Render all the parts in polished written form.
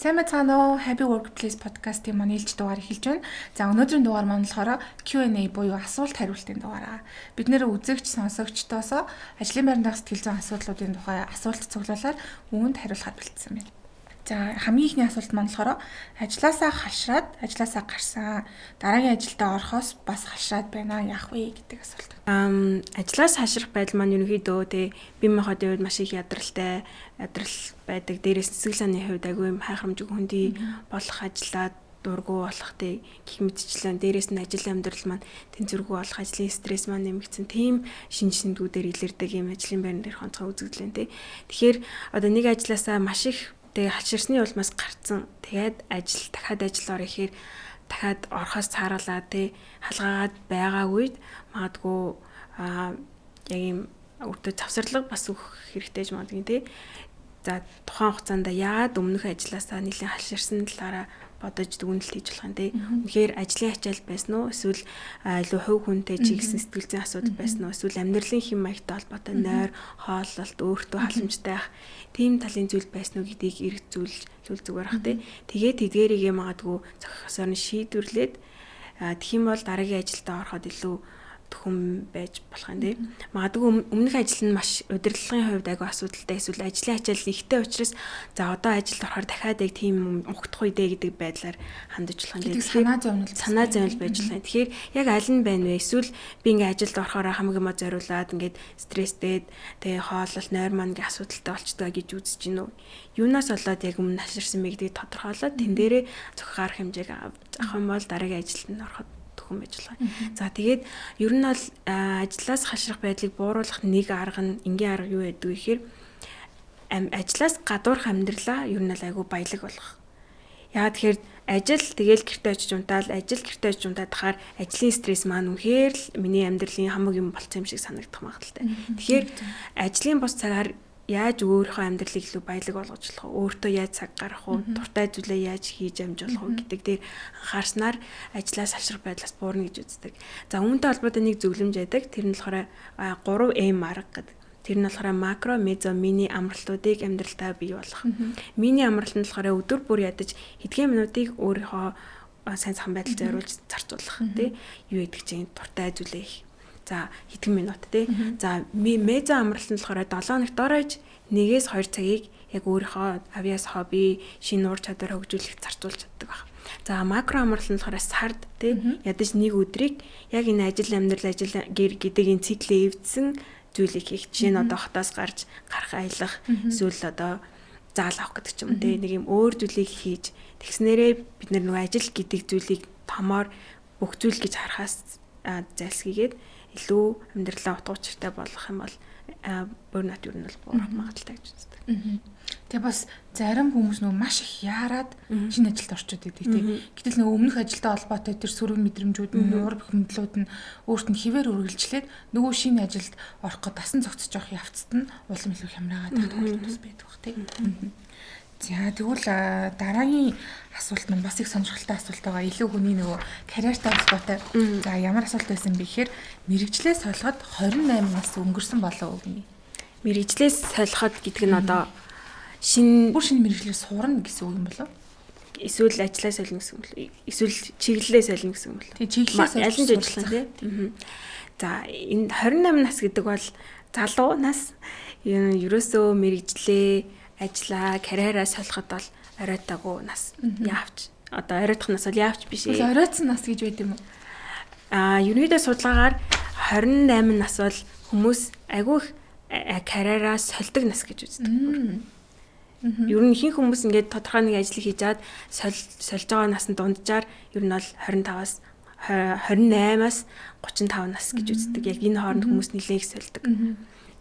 Сайн байцгаана уу? Happy Workplace podcast-ийн маань ээлж дугаар эхэлж байна. За өнөөдрийн дугаар маань болохоор Q&A буюу асуулт хариултын дугаараа. Бид нэр үзэгч сонсогчдоос ажлын байранд сэтгэл зүйн асуудлуудын тухай асуулт цуглуулад үүнд хариулахад бэлдсэн байна. За хамгийн ихний асуулт маань болохоор ажлаасаа хашраад ажлаасаа гарсан. Дараагийн ажилдаа орохоос бас хашраад байна. Яах вэ гэдэг асуулт. Ажлаас хашрах байдал маань ерөнхийдөө бие махбодын хувьд маш их ядрал байдаг. Дээрээс сэтгэл санааны хувьд агүй юм хайхрамжиг хүндий болох ажиллаад дургу болох гэх мэтчлэн дээрээс нь ажил амьдрал маань тэнцвэргүй болох ажлын стресс маань нэмэгдсэн тийм шинжлэхүүнүүдээр илэрдэг юм ажлын байран дээр онцгой үзэгдлэн тий. Тэгэхээр одоо нэг ажлаасаа маш их хаширсны улмаас гарцсан. Тэгээд дахиад ажил орох ихээр дахиад орохоос цааруулаад халгаагаад байгаа үед магадгүй яг юм өөртөө завсарлага бас өгөх хэрэгтэй ч магадгүй тий. За тухайн хугацаанд яагаад өмнөх ажлаасаа нэлийн хаширсан талаараа бодож дүгнэлт хийж болох юм тий. Үнэхээр ажлын ачаал байсан уу? Эсвэл илүү хувь хүнтэй чиглэсэн сэтгэл зүйн асуудал байсан уу? Эсвэл амьдралын хэм маягтай холбоотой нойр, хооллолт, өөртөө халамжтай ах тийм талын зүйл байсан уу гэдгийг эрг зүйлжүүл зүгээр ах тий. Тэгээд тэдгээрийг магадгүй зохих ёсоор нь шийдвэрлээд тэгэх юм бол дараагийн ажилдаа ороход илүү хүн байж болох юм тий. Магадгүй өмнөх ажил нь маш удирдлагын хувьд айгүй асуудалтай эсвэл ажлын ачаал ихтэй учраас за одоо ажилд орохоор дахиад яг тийм мөнгөдөх үедээ гэдэг байдлаар хандаж болох юм тий. Санаа зовнил байж болох юм. Тэгэхээр яг аль нь байна вэ? Эсвэл би ингээ ажилд орохоор хамгийн мод зориулаад ингээд стресстэй тэгээ хоолол нойр маань ингээ асуудалтай болчтой гэж үзэж гинөө. Юунаас болоод яг өмнө хаширсан бэ гэдгийг тодорхойлоод тэн дээрээ зөвхөн арга хэмжээг авах юм бол дараагийн ажилд нь ороход байж болох. За тэгээд ер нь бол ажлаас хашрах байдлыг бууруулах нэг арга нь энгийн арга юу гэдэг вэ гэхээр ажлаас гадуурх амьдралаа ер нь бол айгүй баялаг болгох. Яагаад тэгэхээр ажил тэгэл гэртээ очиж унтаад тахаар ажлын стресс маань үнэхээр л миний амьдралын хамаг юм болцсон юм шиг санагдах магадaltaй. Тэгэхээр ажлын бус цагаар яаж өөрийнхөө амьдралыг илүү баялаг болгож болох вэ? Өөртөө яаж цаг гаргах вэ? Дуртай зүйлээ яаж хийж амжуулах вэ гэдэг дээр анхаарснаар ажлаас хашрах байдлаас буурна гэж үздэг. За үүнтэй холбоотой нэг зөвлөмж байдаг. Тэр нь болохоор 3M арга гэдэг. Тэр нь болохоор макро, мезо, мини амралтуудыг амьдралтаа бий болгох. Мини амралт нь болохоор өдөр бүр ядаж хэдхэн минутыг өөрийнхөө сайн сайхан байдал зориулж зарцуулах тий. Юу гэдэг чинь дуртай зүйлээ их. За хэдхэн минут тий. За мезо амралт нь болохоор 7 хоногт дорож 1-2 цагийг яг өөрийнхөө авьяас хобби, шинэ ур чадвар хөгжүүлэх зарцуулж чаддаг баг. За макро амралт нь болохоор сард тий. Ядаж нэг өдрийг яг энэ ажил гэр гэдэг энэ циклээ эвдсэн зүйлийг хийх. Жишээ нь одоо хотоос гарч гарах аялах эсвэл одоо заал авах гэдэг ч юм тий. Нэг юм өөр зүйлийг хийж тэгснээрээ бид нэг ажил гэдэг зүйлийг томоор бүх зүйл гэж харахаас зайлсхийгээд илүү амьдралаа утга учиртай болгох юм бол burnout юу нь бол буурах магадaltaй гэж үздэг. Тэгээ бас зарим хүмүүс маш их яарад шинэ ажилд орчод идэг тий. Гэтэл өмнөх ажилтай холбоотой тэр сөрөг мэдрэмжүүд нь уур бухимдлууд нь өөрт нь хിവэр үргэлжлээд нөгөө шинэ ажилд орох гээд дасан зогсож явах явцад нь улам илүү хямраагаад тохиолдол байдаг бах тий. За тэгвэл дараагийн асуулт маань бас их сонирхолтой асуулт байгаа. Илүү хүний нөгөө карьертай холбоотой. За ямар асуулт байсан бэ гэхээр мэрэгчлээс солиход 28 нас өнгөрсөн болов уу гинэ. Мэрэгчлээс солиход гэдэг нь одоо шинэ мэрэгчлээ сурна гэсэн үг юм болов? Эсвэл ажлаа солино гэсэн үг л. Эсвэл чиглэлээ солино гэсэн үг л. Тэг чиглэлээ солино. Аль нь ажиллах тий. За энэ 28 нас гэдэг бол залуу нас. Ерөөсөө мэрэгчлээ ажлаа, карьераа солиход бол оройтойгоо нас яавч. Одоо оройтох нас бол яавч биш ээ. Оройтсон нас гэж байд юм уу? Ерөнхийдөө судалгаагаар 28 нас бол хүмүүс айгүй карьераа сольдог нас гэж үздэг. Ер нь ихэнх хүмүүс ингээд тодорхой нэг ажил хийжаад сольж байгаа насны дунджаар ер нь бол 25-аас 28-аас 35 нас гэж үздэг. Яг энэ хооронд хүмүүс нэлээд их сольдог.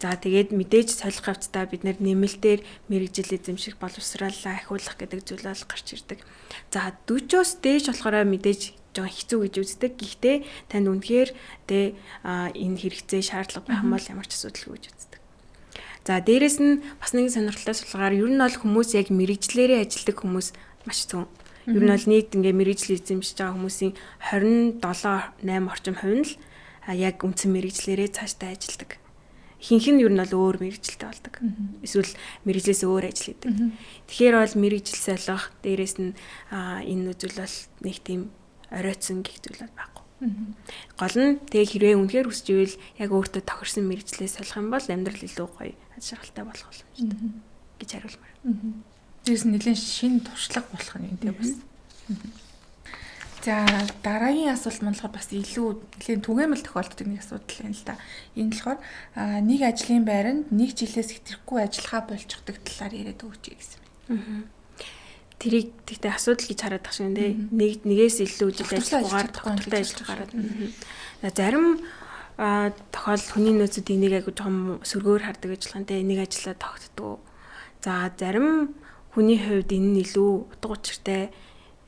За тэгээд мэдээж солих явцдаа бид нэмэлтээр мэрэгжил эзэмших боловсралаа ахиулах гэдэг зүйл бол гарч ирдэг. За 40-оос дээш болохоор мэдээж жоохон хэцүү гэж үздэг. Гэхдээ танд үнэхээр энэ хэрэгцээ шаардлага байх юм бол ямар ч асуудалгүй гэж үздэг. За дээрэс нь бас нэг сонирхолтой судалгаагаар ер нь бол хүмүүс яг мэрэгжлэрээ ажилдаг хүмүүс маш зөв. Ер нь бол нийт ингээ мэрэгжил эзэмшиж байгаа хүмүүсийн 27-8 орчим хувь нь л яг үндсэн мэрэгжлэрээ цаашдаа ажилдаг. ихэнх нь ер нь бол өөр мэрэгжилтэй болдог. Эсвэл мэрэгжлээс өөр ажил хийдэг. Тэгэхээр бол мэрэгжил солих дээрээс нь энэ үзэл бол нэг тийм оройтсон гэх зүйл бол байхгүй. Гол нь тэгээ хэрвээ үнэхээр хүсэж ивэл яг өөртөө тохирсон мэрэгжлээс солих юм бол амьдрал илүү гоё аз жаргалтай болох боломжтой гэж хариулмаар. Дээрс нэлээд шинэ туршлага болох нь тийм бас. За дараагийн асуулт маань болохоор бас илүү нэлээд түгээмэл тохиолддог нэг асуудал юм л да. Энэ болохоор нэг ажлын байранд нэг жилээс хэтрэхгүй ажиллахаа болчихдог талаар яриад өгч гэсэн юм. Тэрийг тэгтээ асуудал гэж хараад тах шиг нэ. Нэгээс илүү жил ажиллахаар тогтвортой ажиллах гараад. Зарим тохиол хүний нөөцүүд энийг айгу жоохон сөргөөр хардаг ажиллагаан те нэг ажиллаа тогтдгоо. За зарим хүний хувьд энэ нь илүү утга учиртай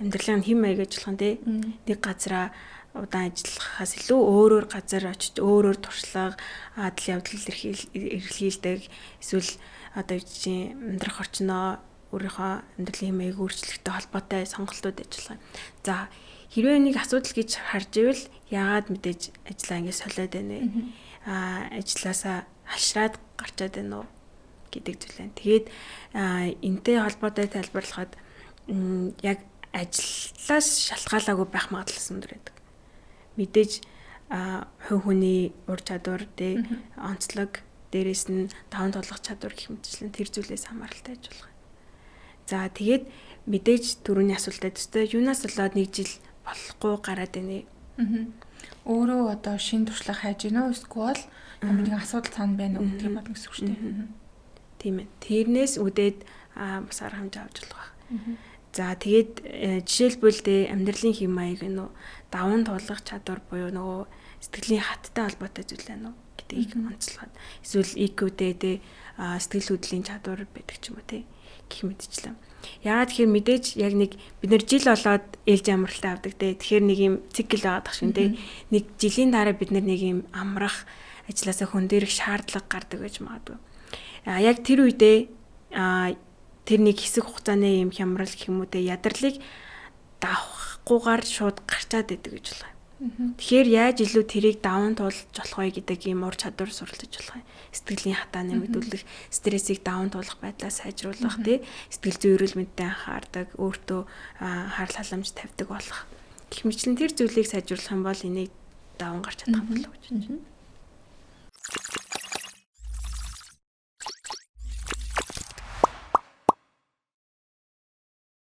амьдралын хэм маяг ажиллагаан те нэг газараа удаан ажиллахаас илүү өөрөөр газар очиж өөрөөр туршлага адал явдал эрхлүүлдэг эсвэл одоо чинь амьдрах орчноо өөрийнхөө амьдралын маяг өөрчлөлттэй холбоотой сонголтууд ажиллах. За хэрвээ нэг асуудал гэж харж ивэл яагаад мэдээж ажиллаа ингэ солиод байна вэ? Ажилласаа хашраад гарчаад байна уу гэдэг зүйл байна. Тэгээд энтэй холбоотой тайлбарлахад яг ажлаас шалтгаалаагүй байх магадлал өндөр байдаг. Мэдээж хувь хүний ур чадвар, онцлог, дээрэс нь даван тулах чадвар гэх мэтчлэн тэр зүйлээс хамааралтай ажиллах. За тэгээд мэдээж түрүүний асуултад төстэй юунаас болоод нэг жил болохгүй гараад байна. Өөрөө одоо шин туршлага хайж гинөө эсвэл ямар нэгэн асуудал цаана байна уу гэх юм байна гэсэн үг шүү дээ. Тийм ээ. Тэрнээс үдээд бас арга хэмжээ авч болох байх. За тэгээд жишээлбэл амьдралын хэм маяг нөө даван тулах чадвар буюу нөгөө сэтгэлийн хаттай холбоотой зүйл байна уу гэдгийг онцлоход эсвэл IQ-тэй сэтгэл хөдлөлийн чадвар байдаг ч юм уу те гэх мэтчлээ. Яагаад тэгэхээр мэдээж яг нэг бид нэр жил болоод ээлж амралтай авдаг те. Тэгэхээр нэг юм цикл байгаад тах шин те. Нэг жилийн дараа бид нэг юм амрах ажилласаа хөндөрөх шаардлага гардаг гэж магадгүй. Яг тэр үедээ тэр нэг хэсэг хугацааны юм хямрал гэх юм уу те ядарлыг давахгүйгээр шууд гарчаад идэг гэж байна. Тэгэхээр яаж илүү тэрийг даван туулж болох вэ гэдэг ийм ур чадвар суралцж болох юм. Сэтгэлийн хатаа нэмэгдүүлэх, стрессийг даван туулах байдлаа сайжруулах, сэтгэл зүйн эрүүл мэндэд анхаардаг, өөртөө харал халамж тавьдаг болох. Гэх мэтлэн тэр зүйлийг сайжруулах юм бол энийг даван гарч чадах юм болов уу гэж байна.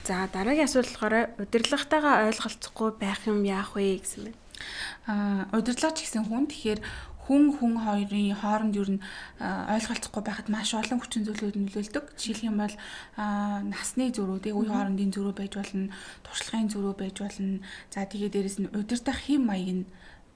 За дараагийн асуулт болохоор удирдлагатайгаа ойлголцохгүй байх юм яах вэ гэсэн байна. Удирдлагч гэсэн хүн тэгэхээр хүн хоёрын хооронд юу н ойлголцохгүй байхад маш олон хүчин зүйлүүд нөлөөлдөг. Жишээлх юм бол насны зөрүү, үе хоорондын зөрүү байж болно, туршлагын зөрүү байж болно. За тэгээд дээрэс нь удирдах хэм маягийн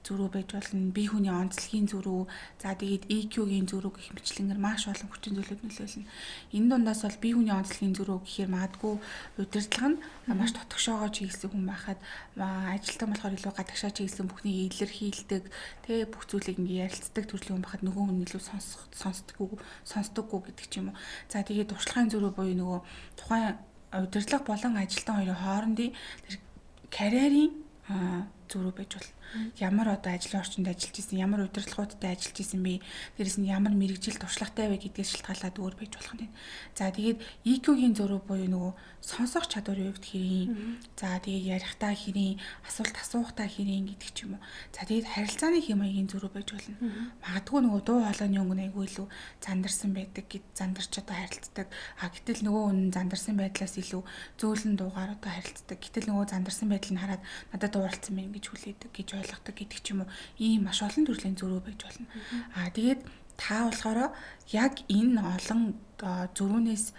зөрүү байж болно, бие хүний онцлогийн зөрүү, за тэгээд EQ-гийн зөрүү гэх мэтлэнгээр маш олон хүчин зүйлүүд нөлөөлнө. Энэ дундаас бол бие хүний онцлогийн зөрүү гэхээр магадгүй удирдлага нь маш тотгошоогоо чиглэсэн хүн байхад ажилтан болохоор илүү гадагшаа чиглэсэн бүхнийг илэрхийлдэг, тэгээ бүх зүйлийг ингээ ярилцдаг төрлийн хүн байхад нөгөө хүн илүү сонсдоггүй гэдэг ч юм уу. За тэгээд туршлагын зөрүү буюу нөгөө тухайн удирдлага болон ажилтан хоёрын хоорондын тэр карьерийн зөрүү байж болно. Ямар одоо ажлын орчинд ажиллаж исэн, ямар удирдлагуудтай ажиллаж исэн бэ? Дээрээс нь ямар мэрэгжил туршлагатай вэ гэдгээс шалтгаалаад өөр байж болох юм. За тэгээд EQ-гийн зөрүү буюу нөгөө сонсох чадварын хувьд хэрийн, за тэгээд ярихтаа хэрийн, асуулт асуухтаа хэрийн гэдэг ч юм уу. За тэгээд харилцааны хэм маягийн зөрүү байж болно. Магадгүй нөгөө дуу хоолойны өнгө айгүй илүү зандарсан байдаг гэд зандарч одоо харилцдаг. Гэтэл нөгөө хүн зандарсан байдлаас илүү зөөлөн дуугаар одоо харилцдаг. Гэтэл нөгөө зандарсан байдал нь хараад надад дууралцсан байна гэж хүлээдэг гэж ойлгодог гэдэг ч юм уу. Ийм маш олон төрлийн зөрүү байж болно. Тэгээд та болохоор яг энэ олон зөрүүнээс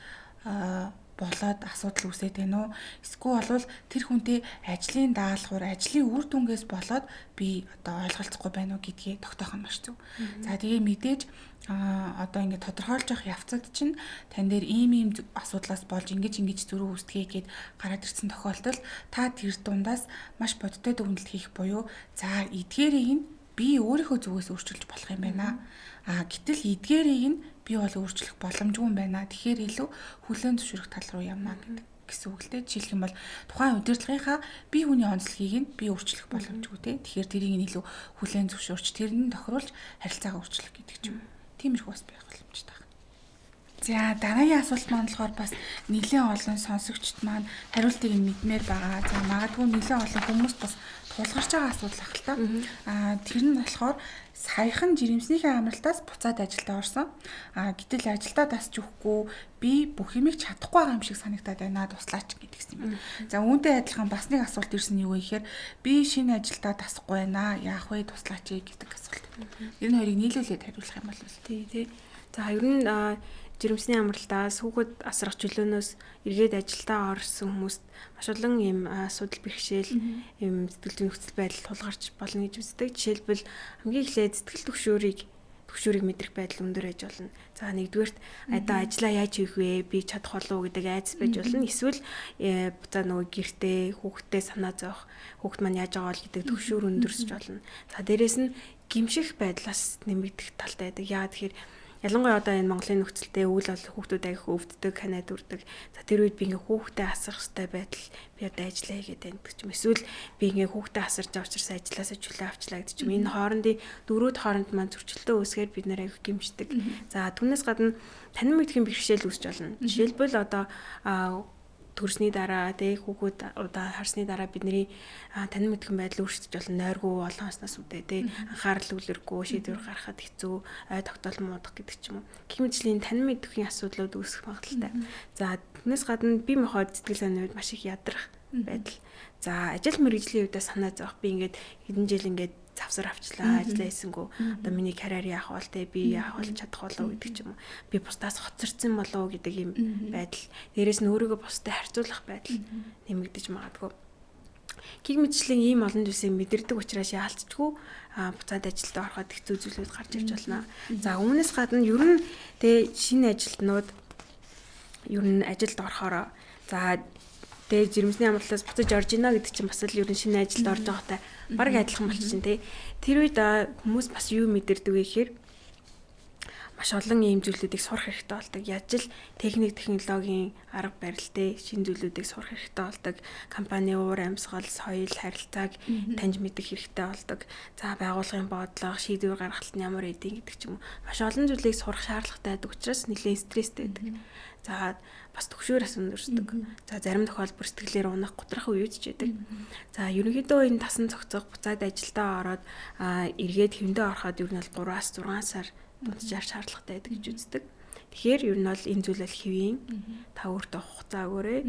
болоод асуудал үүсээд байна уу? Эсвэл болвол тэр хүнтэй ажлын даалгавар, ажлын үр дүнгээс болоод би одоо ойлголцохгүй байна уу гэдгийг тогтоох нь маш зөв. За тэгээ мэдээж одоо ингээд тодорхойлж явах явцад чинь тань дээр ийм асуудлаас болж ингэж зөрүү үүсдэгэ гэд гараад ирсэн тохиолдолд та тэр дундаас маш бодиттой дүгнэлт хийх буюу за эдгээрийг нь би өөрийнхөө зүгээс өөрчилж болох юм байна. Гэтэл эдгээрийг нь би бол өөрчлөх боломжгүй юм байна. Тэгэхээр илүү хүлээн зөвшөөрөх тал руу явна гэсэн үг л дээ. Жишээлх юм бол тухайн удирдлагынхаа бие хүний онцлогийг нь би өөрчлөх боломжгүй те. Тэгэхээр тэрийг нь илүү хүлээн зөвшөөрч тэрнийг тохируулж харилцаагаа өөрчлөх гэдэг ч юм. Тиймэрхүү бас байх боломжтой байна. За дараагийн асуулт маань болохоор бас нэлээд олон сонсогчд маань хариултыг мэдмээр байгаа. За магадгүй нэлээд олон хүмүүс бас тулгарч байгаа асуудал ах л та. Тэр нь болохоор саяхан жирэмснийхээ амралтаас буцаад ажилдаа орсон. Гэтэл ажилдаа тасч өгөхгүй би бүх юмыг чадахгүй байгаа юм шиг санагдаад байна. Туслаач гэдгийгсэн юм. За үүнтэй адилхан бас нэг асуулт ирсэн юу вэ гэхээр би шинэ ажилдаа тасахгүй байна. Яах вэ? Туслаач гэдэг асуулт. Энэ хоёрыг нийлүүлээд хариулах юм бол тий. За ер нь жирэмсний амралтаас хүүхэд асрах чөлөөнөөс эргээд ажилдаа орсон хүмүүст маш олон ийм асуудал бэрхшээл ийм сэтгэл зүйн нөхцөл байдал тулгарч болно гэж үздэг. Жишээлбэл хамгийн эхлээд сэтгэл төгшөөрийг мэдрэх байдал өндөр ээж болно. За нэгдүгээрт одоо ажиллаа яаж хийх вэ? Би чадах болов уу гэдэг айдас байж болно. Эсвэл за нөгөө гэртээ хүүхдтэй санаа зовох, хүүхд маань яаж байгаа бол гэдэг төгшөөр өндөрсөж болно. За дээрэс нь гимших байдлаас нэмэгдэх талтай байдаг. Яагаад тэгэхээр ялангуяа одоо энэ Монголын нөхцөлтэй үйл бол хүүхдүүд аяг өвддөг, ханаад үрдэг. За тэр үед би ингээ хүүхдээ асрах хэрэгтэй байтал би одоо ажиллаа хийгээд байна гэдэг юм. Эсвэл би ингээ хүүхдээ асарч авчирсан ажилласаа чөлөө авчлаа гэдэг юм. Энэ хоорондын дөрүүд хооронд маань зөрчилтөө үүсгээр бид нэр аяг гимшдэг. За түүнээс гадна танин мэдхийн бэрхшээл үүсч болно. Жишээлбэл одоо төрсний дараа хүүхэд удаа харсны дараа бидний танин мэдхэн байдал өөрчлөж болно. Нойргүй олонснаас үдээ анхаарал үлэргүй шийдвэр гаргахад хэцүү, ой тогтоол муудах гэдэг ч юм уу. Гэх мэтчлийн танин мэдхийн асуудлууд үүсэх магадaltaй. За түүнээс гадна бие махбод сэтгэл санааны үед маш их ядрах байдал. За ажил мэргэжлийн үедээ санаа зовох. Би ингээд хэдэн жил ингээд завсар авчлаа, ажиллаа хийсэнгүү. Одоо миний карьер яах вэ те, би яах вэ, чадах болов гэдэг ч юм уу. Би бусдаас хоцорсон болов гэдэг юм байдал. Дээрээс нь өөрийгөө бусдад харьцуулах байдал нэмэгдэж магадгүй. Гэх мэтчлийн ийм олон зүйлсийг мэдэрдэг учраас яалтчгүй буцаад ажилдаа ороход хэцүү зүйлүүд гарч ирж байна. За үүнээс гадна ер нь те шинэ ажилтнууд ер нь ажилд орохороо за тэгээ жирэмсний амралтаас буцаж орж ийна гэдэг чинь бас л ер нь шинэ ажилд орж байгаатай баг адилхан болчихно тий. Тэр үед хүмүүс бас юу мэдэрдэг вэ гэхээр маш олон ийм зүйлүүдийг сурах хэрэгтэй болдог. Яаж л техник технологийн арга барилтай шинэ зүйлүүдийг сурах хэрэгтэй болдог. Компани уур амьсгал, соёл, харилцааг таньж мэдэх хэрэгтэй болдог. За байгууллагын бодлого, шийдвэр гаргахад нь ямар эдийн гэдэг ч юм уу. Маш олон зүйлийг сурах шаардлагатай байдаг учраас нэлээд стресстэй байдаг. За бас төгшөөр ас өндөрсдөг. За зарим тохиолдолд сэтгэлээр унах, готрах үед ч байдаг. За ерөнхийдөө энэ тасан цогцох буцаад ажилдаа ороод эргээд хэвэндээ ороход ер нь бол 3-аас 6 сар дунджаар шаардлагатай байдаг гэж үздэг. Тэгэхээр ер нь бол энэ зүйл бол хэвийн та өөртөө хугацаа өгөөрэй.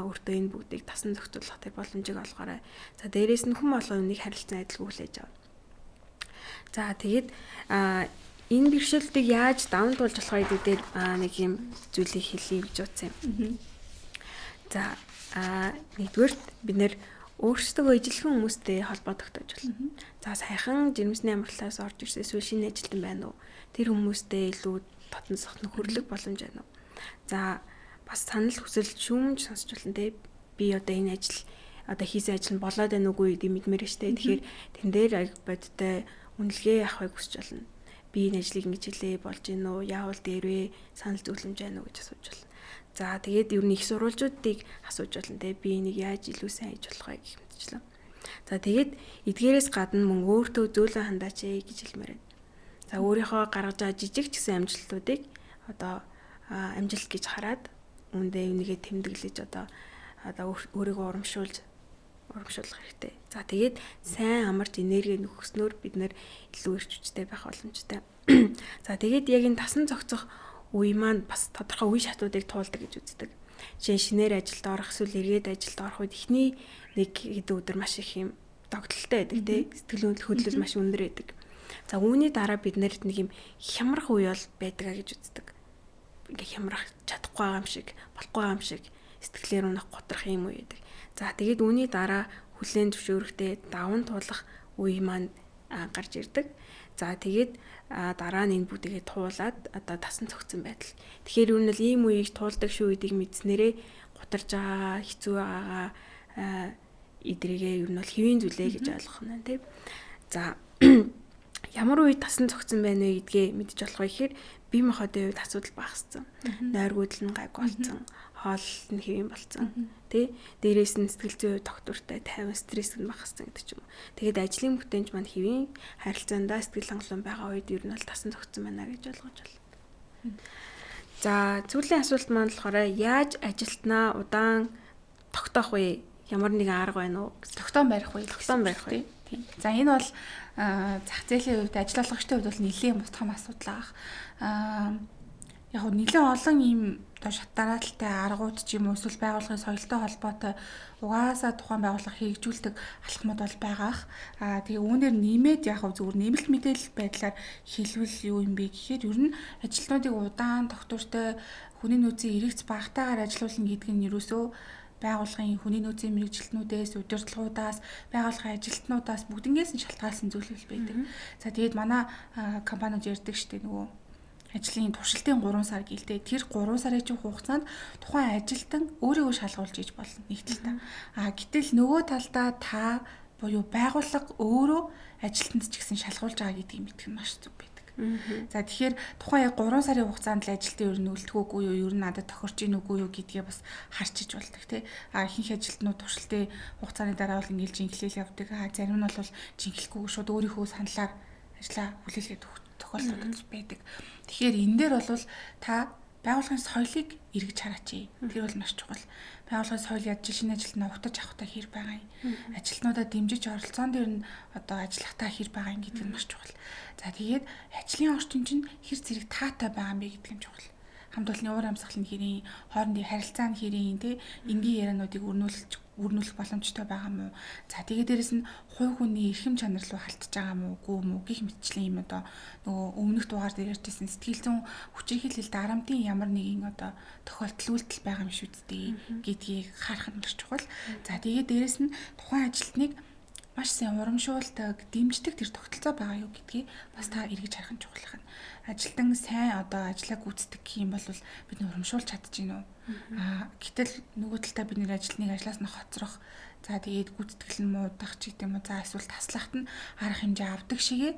Өөртөө энэ бүгдийг тасан зохицуулах тэр боломжийг олгоорой. За дээрээс нь хүн болгон нэг харилцан адилгүй хүлээж авна. За тэгээд энэ бэрхшээлүүдийг яаж даван туулж болох вэ гэдэг нэг юм зүйлийг хэлье гэж утсан юм. За нэгдүгээрт бид нэр өөрсдөө ижилхэн хүмүүстэй холбоо тогтоож болно. За саяхан жирэмсний амралтаас орж ирсэн эсвэл шинэ ажилтан байна уу? Тэр хүмүүстэй илүү татан сохно хөрлөх боломж байна уу? За бас санал хүсэл шүүмж сонсч болно те. Би одоо энэ ажил одоо хийсэн ажил нь болоод байна уугүй гэдэг мэдмээр штэ. Тэгэхээр тэн дээр аяг бодтой үнэлгээ авахыг хүсэж болно. Би энэ ажлыг ингэж хэлээ болж гин үү? Яавал дээрвэ? Санал зөвлөмж байна уу гэж асууж байна. За тэгээд ер нь их сурвалжуудыг асууж болно те. Би энийг яаж илүү сайн хийж болох вэ гэх мэтчлэн. За тэгээд эдгээрээс гадна мөн өөртөө зөөлөн хандаач гэж хэлмээр байна. За өөрийнхөө гаргаж байгаа жижиг ч гэсэн амжилтуудыг одоо амжилт гэж хараад үүндээ үнийгээ тэмдэглэж одоо өөрийгөө урамшуулах хэрэгтэй. За тэгээд сайн амарч энерги нөхөснөөр бид нэр илүү эрч хүчтэй байх боломжтой. За тэгээд яг энэ тасан зохицох үе маань бас тодорхой үе шатуудыг туулдаг гэж үздэг. Шинээр ажилд орох эсвэл эргээд ажилд орох үед эхний нэг хэдэн өдөр маш их юм догтлолтой байдаг тий. Сэтгэл хөдлөл маш өндөр байдаг. За үүний дараа бид нарт нэг юм хямрах үе бол байдаг гэж үздэг. Ингээ хямрах чадахгүй байгаа юм шиг, болохгүй байгаа юм шиг сэтгэлээр унах готрах юм үе байдаг. За тэгээд үүний дараа хүлээн зөвшөөрөхтэй даван туулах үе маань гарч ирдэг. За тэгээд дараа нь энэ бүгдийг туулаад одоо тасан цогцсон байдал. Тэгэхээр юу нь л ийм үеийг туулдаг шүү гэдгийг мэдснээрээ гутарж байгаа, хэцүү байгаа эдрийгээ юу нь бол хэвийн зүйлээ гэж ойлгох нь тийм. За ямар үед тасан зогцсон байна вэ гэдгээ мэдэж болох вэ гэхээр бие махбодын үед асуудал багассан. Нойргуудл нь гайг болсон, хоол нь хэвэн болсон. Тэ дээрээс нь сэтгэл зүйн доктортой тайван стресс нь багассан гэдэг ч юм уу. Тэгээд ажлын бүтээнч маань хэвэн харилцаандаа сэтгэл хангалуун байгаа үед ер нь бол тасан зогцсон байна гэж ойлгож байна. За зүйлийн асуулт маань болохоор яаж ажилтнаа удаан тогтоох вэ? Ямар нэгэн арга байна уу? Тогтоон барих вэ? Тогтоон барих вэ? Тийм. За энэ бол зах зээлийн хувьд ажил олгогчдын хувьд бол нэлээд том асуудал ах. Яг нь нэлээд олон ийм одоо шат дараалталтай аргууд ч юм уу эсвэл байгууллагын соёлтой холбоотой угаасаа тухайн байгууллага хэрэгжүүлдэг алхмууд бол байгаах. Тэгээ үүнээр нэмээд яг зөвхөн нэмэлт мэдээлэл байдлаар хэлвэл юу юм бэ гэхээр ер нь ажилтнуудыг удаан тогтвортой хүний нөөцийн эрэгц багтаагаар ажилуулна гэдэг нь ерөөсөө байгууллагын хүний нөөцийн мэрэгжилтнүүдээс, удирдлагуудаас, байгууллагын ажилтнуудаас бүгднгээс нь шалтгаалсан зүйл байдаг. За тэгээд манай компаниуд ярьдаг штеп нөгөө ажлын туршилтын 3 сар гэлтэй. Тэр 3 сарын хугацаанд тухайн ажилтан өөрийгөө шалгуулж иж болно нэг талдаа. Гэтэл нөгөө талдаа та буюу байгууллага өөрөө ажилтнад ч гэсэн шалгуулж байгаа гэдгийг мэдэх нь маш зүг байдаг. За тэгэхээр тухайн яг 3 сарын хугацаанд л ажилтны ер нь үлдэхүүгүй юу, ер нь надад тохирч ийн үгүй юу гэдгээ бас харж иж болдог тий. Ихэнх ажилтнууд туршилтын хугацааны дараа бол ингээл жинхлээл явдаг. Зарим нь бол жинхлэхгүй шууд өөрийнхөө саналаар ажиллаа хүлээлгээд тохиолдол байдаг. Тэгэхээр энэ дээр бол та байгууллагын соёлыг эргэж хараач. Тэр бол маш чухал. Байгууллагын соёл яаж шинэ ажилтнаа ухтаж авахтаа хэр байгаа юм. Ажилтнуудаа дэмжиж оролцоон дээр нь одоо ажиллахтаа хэр байгаа юм гэдэг нь маш чухал. За тэгээд ажлын орчин чинь хэр зэрэг таатай байгаа юм бэ гэдэг нь чухал. Хамт олонны уур амьсгал нь хэрийн, хоорондын харилцаа нь хэрийн те энгийн яриануудыг өрнүүлэх боломжтой байгаа мó. За тэгээд дээрэс нь хувь хүний эрхэм чанар руу халтж байгаа мó үгүй мó гэх мэтчлийн юм одоо нөгөө өмнөх дугаар дээр ярьжсэн сэтгэл зүйн хүчирхийлэл дарамтын ямар нэгэн одоо тохиолдол үйлдэл байгаа юм шүү дээ гэдгийг харах нь маш чухал. За тэгээд дээрэс нь тухайн ажилтныг маш сайн урамшуулдаг, дэмждэг тэр тогтолцоо байгаа юу гэдгийг бас та эргэж харах нь чухал байна. Ажилтан сайн одоо ажлаа гүйцэтгэх гэх юм бол бид нэ урамшуулж чадчихна уу? Гэтэл нөгөө талдаа бид нэр ажилтныг ажлаас нь хоцрох, за тэгээд гүйцэтгэл нь муудах ч гэдэг юм уу, за эсвэл таслахт нь арга хэмжээ авдаг шигээ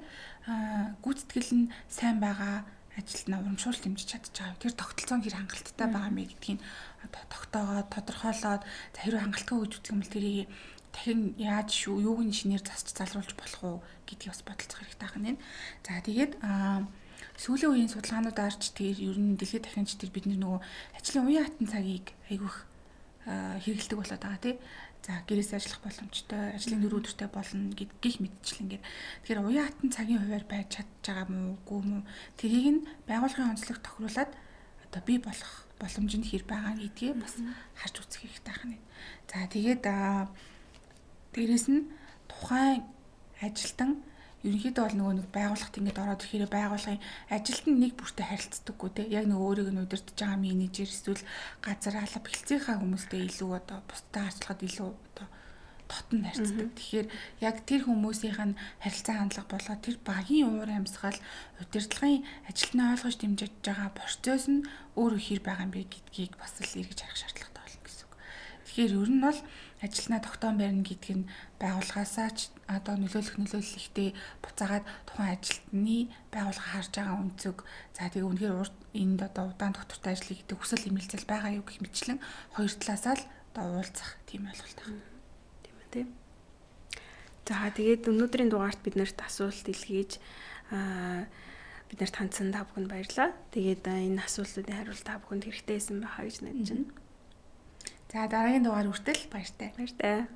гүйцэтгэл нь сайн байгаа ажилтнаа урамшуулж дэмжиж чадчихаа. Тэр тогтолцоо нь хэр хангалттай байгаа юм бэ гэдгийг одоо тогтоогоод тодорхойлоод за хэрвээ хангалттай гэж үзэх юм бол тэрийг дахин яаж юуг нь шинээр засч залруулж болох уу гэдгийг бас бодолцох хэрэгтэй байна. За тэгээд сүүлийн үеийн судалгаануудаар ч тэр ер нь дэлхийд дахинч тэр бидний нөгөө ажлын уян хатан цагийг айгүйх хэрэгэлдэг болоод байгаа тий. За гэрээс ажиллах боломжтой, ажлын 4 өдөртэй болно гэх мэтчлэн ингээд. Тэгэхээр уян хатан цагийн хуваар байж чадж байгаа мó үгүй мó тэрийг нь байгууллагын онцлог тохируулаад одоо бий болох боломж нь хэр байгаа гэдгийг бас харж үзэх хэрэгтэй байна. За тэгээд дээрэс нь тухайн ажилтан ерөнхийдөө бол нөгөө нэг байгууллагт ингээд ороод ирэхээр байгууллагын ажилтны нэг бүртээ харилцдаггүй те яг нөгөө өөрийг нь удирдах байгаа менежер эсвэл газар алба хэлцийнхаа хүмүүстэй илүү одоо бусдаа харьцахад илүү одоо дотн харьцдаг. Тэгэхээр яг тэр хүмүүсийнх нь харилцаа хандлага болоод тэр багийн уур амьсгал удирдлагын ажилтнаа ойлгож дэмжиж байгаа процесс нь өөрөө хэр байгаа юм бэ гэдгийг бас л эргэж харах шаардлагатай болно гэсэн үг. Тэгэхээр ер нь бол ажилтнаа тогтоон барина гэдэг нь байгууллагаасаа ч одоо нөлөөлөхтэй буцаагаад тухайн ажилтны байгууллага харж байгаа үнцөг за тэгээ үнэхээр энд одоо удаан доктортой ажиллая гэдэг хүсэл эмэлзэл байгаа юу гэх мэтчлэн хоёр талаасаа л одоо уулзах тийм ойлголт байна. Тийм ээ тийм. За тэгээд өнөөдрийн дугаарт бид нарт асуулт илгээж бид нарт хандсан та бүхэнд баярлалаа. Тэгээд энэ асуултуудын хариулт та бүхэнд хэрэгтэй байсан байхаа гэж найдаж байна. За дараагийн дугаар хүртэл баяртай. Баяртай.